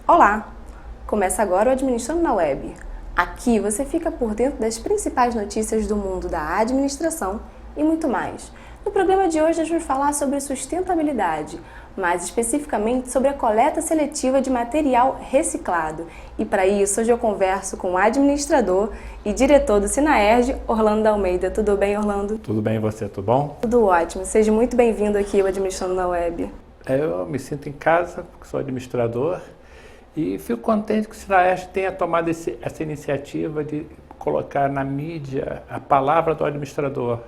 Olá! Começa agora o Administrando na Web. Aqui você fica por dentro das principais notícias do mundo da administração e muito mais. No programa de hoje, nós vamos falar sobre sustentabilidade, mais especificamente sobre a coleta seletiva de material reciclado. E para isso, hoje eu converso com o administrador e diretor do Sinaerj, Orlando Almeida. Tudo bem, Orlando? Tudo bem, e você? Tudo bom? Tudo ótimo. Seja muito bem-vindo aqui ao Administrando na Web. Eu me sinto em casa, porque sou administrador, e fico contente que o Sinaerj tenha tomado essa iniciativa de colocar na mídia a palavra do administrador.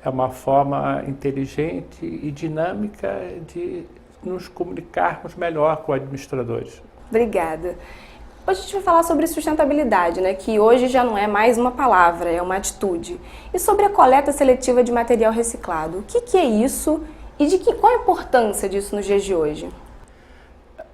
É uma forma inteligente e dinâmica de nos comunicarmos melhor com administradores. Obrigada. Hoje a gente vai falar sobre sustentabilidade, que hoje já não é mais uma palavra, é uma atitude. E sobre a coleta seletiva de material reciclado. O que é isso e qual a importância disso nos dias de hoje?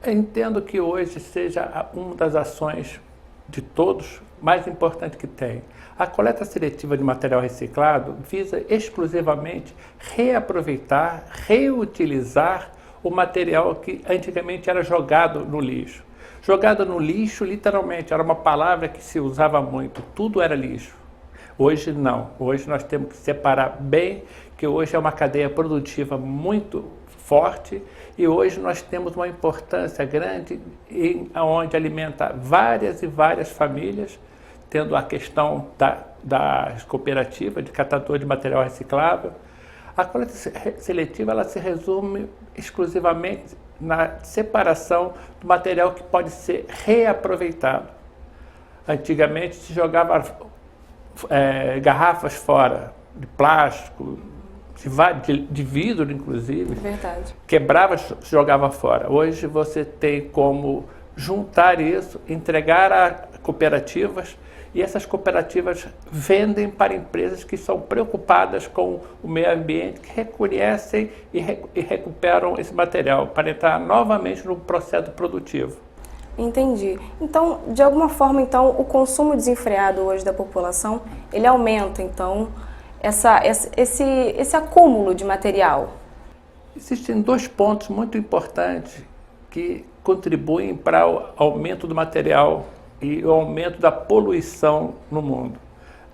Eu entendo que hoje seja uma das ações de todos mais importante que tem. A coleta seletiva de material reciclado visa exclusivamente reaproveitar, reutilizar o material que antigamente era jogado no lixo. Jogado no lixo, literalmente, era uma palavra que se usava muito, tudo era lixo. Hoje não, hoje nós temos que separar bem, que hoje é uma cadeia produtiva muito forte e hoje nós temos uma importância grande onde alimenta várias e várias famílias, tendo a questão das cooperativas de catador de material reciclável. A coleta seletiva ela se resume exclusivamente na separação do material que pode ser reaproveitado. Antigamente se jogava garrafas fora, de plástico, de vidro inclusive. Verdade. Quebrava, jogava fora. Hoje você tem como juntar isso, entregar a cooperativas, e essas cooperativas vendem para empresas que são preocupadas com o meio ambiente, que reconhecem e recuperam esse material para entrar novamente no processo produtivo. Entendi. Então, de alguma forma, o consumo desenfreado hoje da população, ele aumenta, esse acúmulo de material? Existem dois pontos muito importantes que contribuem para o aumento do material e o aumento da poluição no mundo.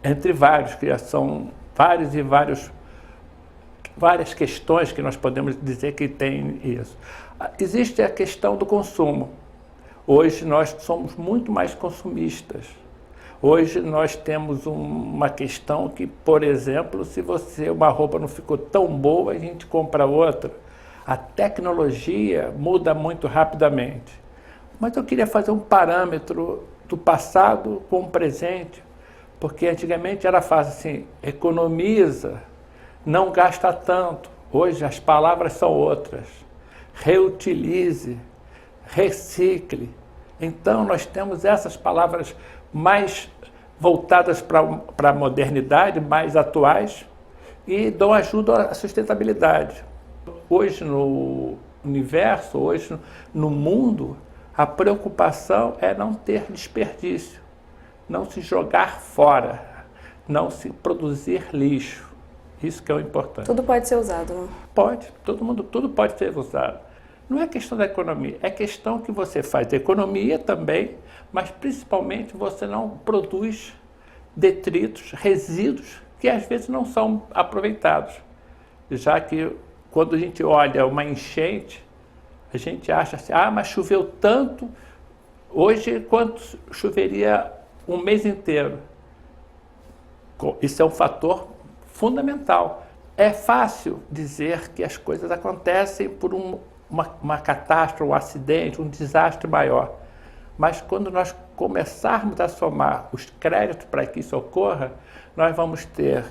Entre vários, que são várias questões que nós podemos dizer que tem isso. Existe a questão do consumo. Hoje nós somos muito mais consumistas. Hoje nós temos uma questão que, por exemplo, se uma roupa não ficou tão boa, a gente compra outra. A tecnologia muda muito rapidamente. Mas eu queria fazer um parâmetro do passado com o presente, porque antigamente era fácil assim, economiza, não gasta tanto. Hoje as palavras são outras. Reutilize, recicle. Então nós temos essas palavras mais voltadas para a modernidade, mais atuais, e dão ajuda à sustentabilidade. Hoje no universo, hoje no mundo, a preocupação é não ter desperdício, não se jogar fora, não se produzir lixo. Isso que é o importante. Tudo pode ser usado, não? Pode, tudo pode ser usado. Não é questão da economia, é questão que você faz economia também, mas principalmente você não produz detritos, resíduos que às vezes não são aproveitados. Já que quando a gente olha uma enchente, a gente acha assim, mas choveu tanto, hoje quanto choveria um mês inteiro. Isso é um fator fundamental. É fácil dizer que as coisas acontecem por uma catástrofe, um acidente, um desastre maior. Mas quando nós começarmos a somar os créditos para que isso ocorra, nós vamos ter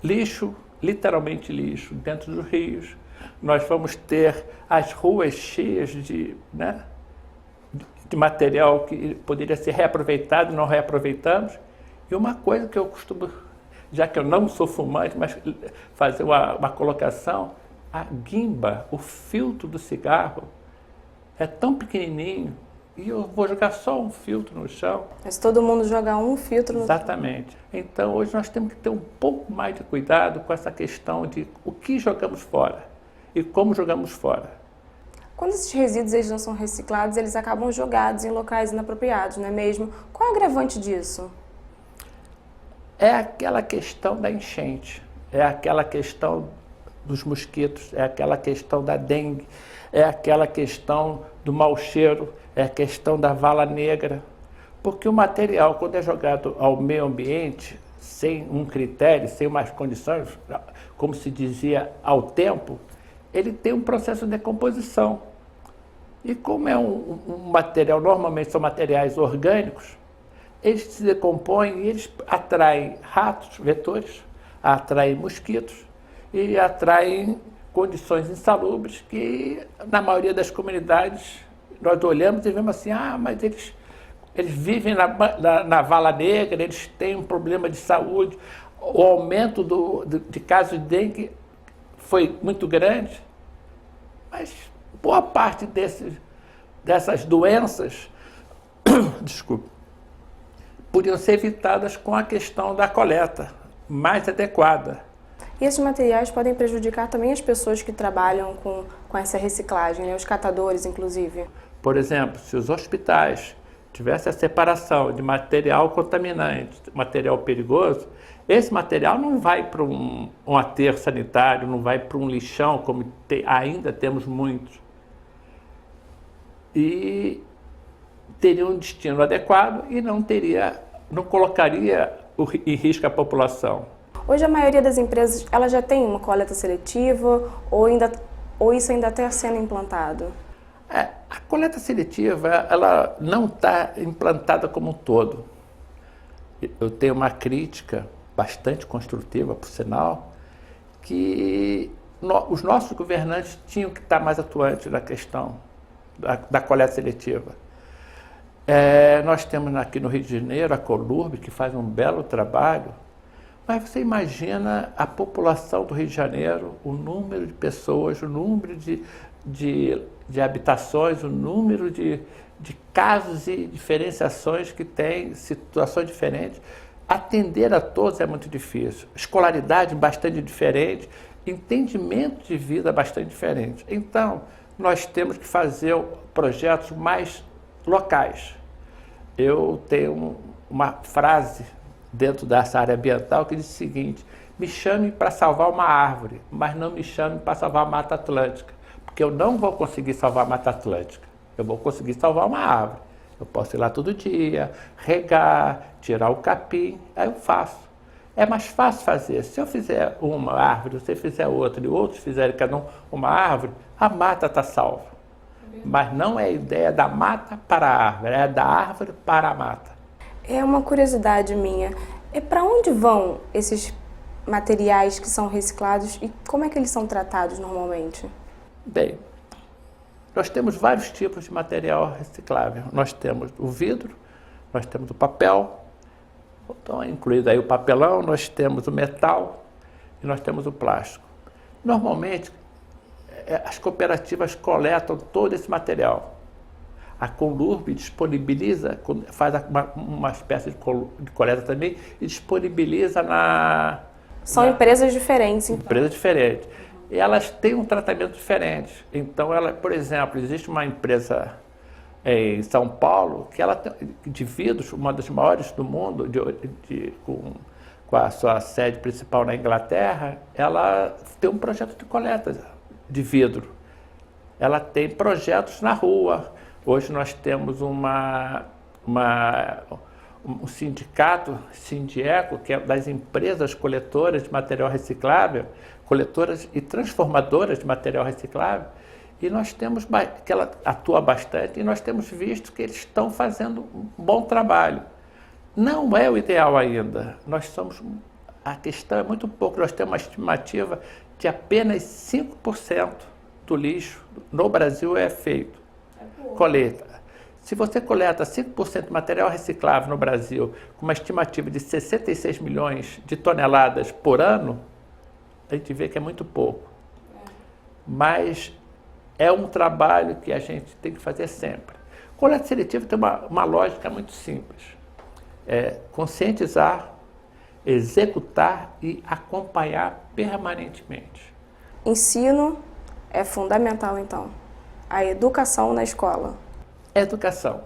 lixo, literalmente lixo, dentro dos rios. Nós vamos ter as ruas cheias de material que poderia ser reaproveitado e não reaproveitamos. E uma coisa que eu costumo, já que eu não sou fumante, mas fazer uma colocação, a guimba, o filtro do cigarro, é tão pequenininho e eu vou jogar só um filtro no chão. Mas todo mundo joga um filtro no... Exatamente. Então hoje nós temos que ter um pouco mais de cuidado com essa questão de o que jogamos fora e como jogamos fora. Quando esses resíduos eles não são reciclados, eles acabam jogados em locais inapropriados, não é mesmo? Qual é o agravante disso? É aquela questão da enchente, é aquela questão dos mosquitos, é aquela questão da dengue, é aquela questão do mau cheiro, é a questão da vala negra. Porque o material, quando é jogado ao meio ambiente, sem um critério, sem umas condições, como se dizia, ao tempo, ele tem um processo de decomposição. E como é um material, normalmente são materiais orgânicos, eles se decompõem e eles atraem ratos, vetores, atraem mosquitos e atraem condições insalubres que, na maioria das comunidades, nós olhamos e vemos assim, mas eles vivem na vala negra, eles têm um problema de saúde, o aumento de casos de dengue foi muito grande, mas boa parte dessas doenças, desculpe, podiam ser evitadas com a questão da coleta mais adequada. E esses materiais podem prejudicar também as pessoas que trabalham com essa reciclagem, né? Os catadores, inclusive. Por exemplo, se os hospitais tivessem a separação de material contaminante, material perigoso, esse material não vai para um aterro sanitário, não vai para um lixão, como ainda temos muitos. E teria um destino adequado e não colocaria em risco a população. Hoje a maioria das empresas ela já tem uma coleta seletiva ou isso ainda está sendo implantado? A coleta seletiva ela não está implantada como um todo. Eu tenho uma crítica bastante construtiva, por sinal, que os nossos governantes tinham que estar mais atuantes na questão da coleta seletiva. Nós temos aqui no Rio de Janeiro a Colurb, que faz um belo trabalho, mas você imagina a população do Rio de Janeiro, o número de pessoas, o número de habitações, o número de casos e diferenciações que tem, situações diferentes. Atender a todos é muito difícil. Escolaridade bastante diferente, entendimento de vida bastante diferente. Então, nós temos que fazer projetos mais locais. Eu tenho uma frase dentro dessa área ambiental que diz o seguinte: me chame para salvar uma árvore, mas não me chame para salvar a Mata Atlântica, porque eu não vou conseguir salvar a Mata Atlântica, eu vou conseguir salvar uma árvore. Eu posso ir lá todo dia, regar, tirar o capim, aí eu faço. É mais fácil fazer. Se eu fizer uma árvore, você fizer outra e outros fizerem cada um uma árvore, a mata está salva. Mas não é a ideia da mata para a árvore, é da árvore para a mata. É uma curiosidade minha. Para onde vão esses materiais que são reciclados e como é que eles são tratados normalmente? Bem, nós temos vários tipos de material reciclável. Nós temos o vidro, nós temos o papel, então, incluído aí o papelão, nós temos o metal e nós temos o plástico. Normalmente, as cooperativas coletam todo esse material. A Colurb disponibiliza, faz uma espécie de coleta também e disponibiliza São empresas diferentes. Então. Empresas diferentes. E elas têm um tratamento diferente. Então, por exemplo, existe uma empresa em São Paulo que ela tem, de vidros, uma das maiores do mundo, com a sua sede principal na Inglaterra, ela tem um projeto de coleta de vidro. Ela tem projetos na rua. Hoje nós temos um sindicato, Sindieco, que é das empresas coletoras de material reciclável, coletoras e transformadoras de material reciclável, e nós temos, que ela atua bastante, e nós temos visto que eles estão fazendo um bom trabalho. Não é o ideal ainda. A questão é muito pouco. Nós temos uma estimativa de apenas 5% do lixo no Brasil é feito. Coleta. Se você coleta 5% de material reciclável no Brasil, com uma estimativa de 66 milhões de toneladas por ano, a gente vê que é muito pouco. Mas é um trabalho que a gente tem que fazer sempre. Coleta seletiva tem uma lógica muito simples. É conscientizar, executar e acompanhar permanentemente. Ensino é fundamental, então. a educação na escola? Educação.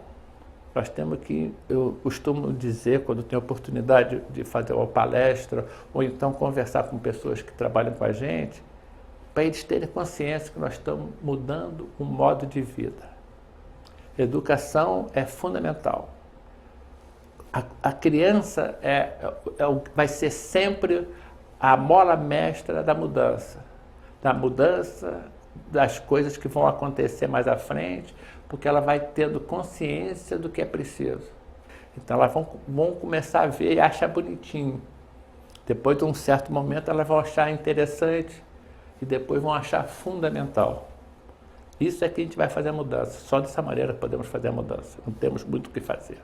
Nós temos que, eu costumo dizer, quando tenho oportunidade de fazer uma palestra, ou então conversar com pessoas que trabalham com a gente, para eles terem consciência que nós estamos mudando o modo de vida. Educação é fundamental. A criança vai ser sempre a mola mestra da mudança das coisas que vão acontecer mais à frente, porque ela vai tendo consciência do que é preciso. Então elas vão começar a ver e achar bonitinho. Depois de um certo momento elas vão achar interessante e depois vão achar fundamental. Isso é que a gente vai fazer a mudança. Só dessa maneira podemos fazer a mudança. Não temos muito o que fazer.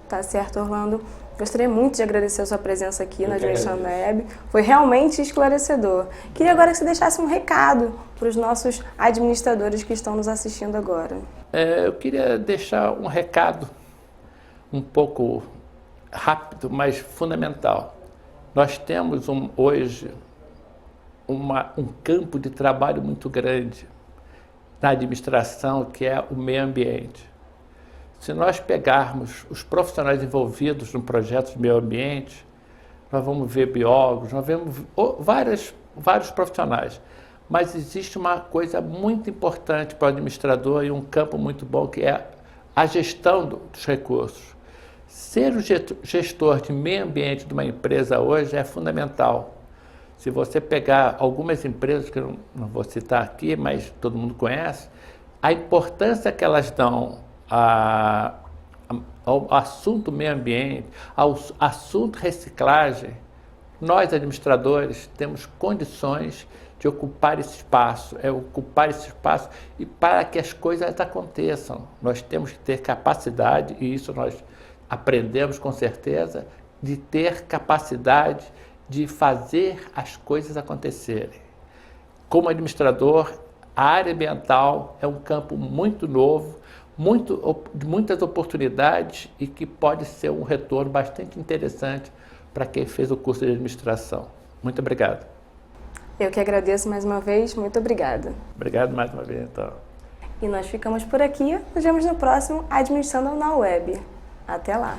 Tá certo, Orlando. Gostaria muito de agradecer a sua presença aqui na Administrando na Web. Foi realmente esclarecedor. Queria agora que você deixasse um recado para os nossos administradores que estão nos assistindo agora. Eu queria deixar um recado um pouco rápido, mas fundamental. Nós temos hoje um campo de trabalho muito grande na administração, que é o meio ambiente. Se nós pegarmos os profissionais envolvidos no projeto de meio ambiente, nós vamos ver biólogos, nós vemos vários profissionais. Mas existe uma coisa muito importante para o administrador e um campo muito bom, que é a gestão dos recursos. Ser o gestor de meio ambiente de uma empresa hoje é fundamental. Se você pegar algumas empresas, que eu não vou citar aqui, mas todo mundo conhece, a importância que elas dão ao assunto meio ambiente, ao assunto reciclagem, nós administradores temos condições de ocupar esse espaço, e para que as coisas aconteçam. Nós temos que ter capacidade, e isso nós aprendemos com certeza, de ter capacidade de fazer as coisas acontecerem. Como administrador, a área ambiental é um campo muito novo, de muitas oportunidades e que pode ser um retorno bastante interessante para quem fez o curso de administração. Muito obrigado. Eu que agradeço mais uma vez, muito obrigada. Obrigado mais uma vez, então. E nós ficamos por aqui, nos vemos no próximo Administrando na Web. Até lá!